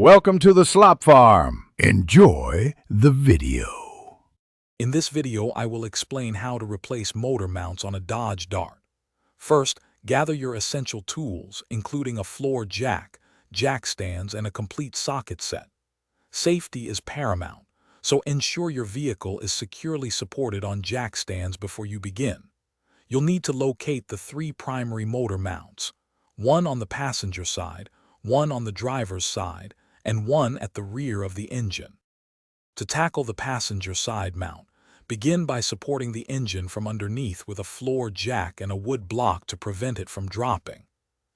Welcome to the Slop Farm. Enjoy the video. In this video, I will explain how to replace motor mounts on a Dodge Dart. First, gather your essential tools, including a floor jack, jack stands, and a complete socket set. Safety is paramount, so ensure your vehicle is securely supported on jack stands before you begin. You'll need to locate the three primary motor mounts, one on the passenger side, one on the driver's side, and one at the rear of the engine. To tackle the passenger side mount, begin by supporting the engine from underneath with a floor jack and a wood block to prevent it from dropping.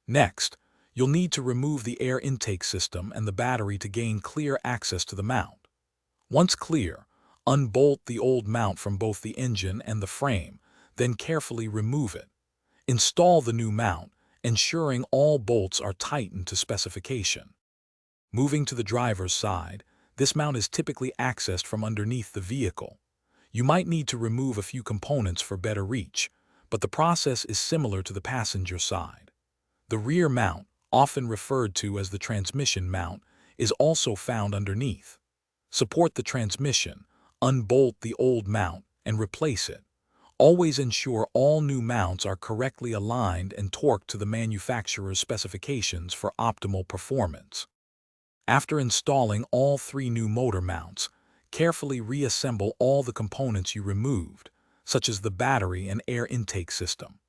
Next, you'll need to remove the air intake system and the battery to gain clear access to the mount. Once clear, unbolt the old mount from both the engine and the frame, then carefully remove it. Install the new mount, ensuring all bolts are tightened to specification. Moving to the driver's side, this mount is typically accessed from underneath the vehicle. You might need to remove a few components for better reach, but the process is similar to the passenger side. The rear mount, often referred to as the transmission mount, is also found underneath. Support the transmission, unbolt the old mount, and replace it. Always ensure all new mounts are correctly aligned and torqued to the manufacturer's specifications for optimal performance. After installing all three new motor mounts, carefully reassemble all the components you removed, such as the battery and air intake system.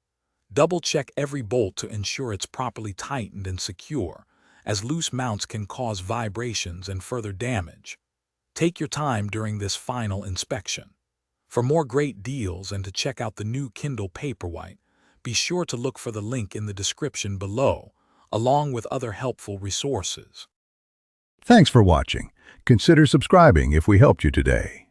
Double-check every bolt to ensure it's properly tightened and secure, as loose mounts can cause vibrations and further damage. Take your time during this final inspection. For more great deals and to check out the new Kindle Paperwhite, be sure to look for the link in the description below, along with other helpful resources. Thanks for watching. Consider subscribing if we helped you today.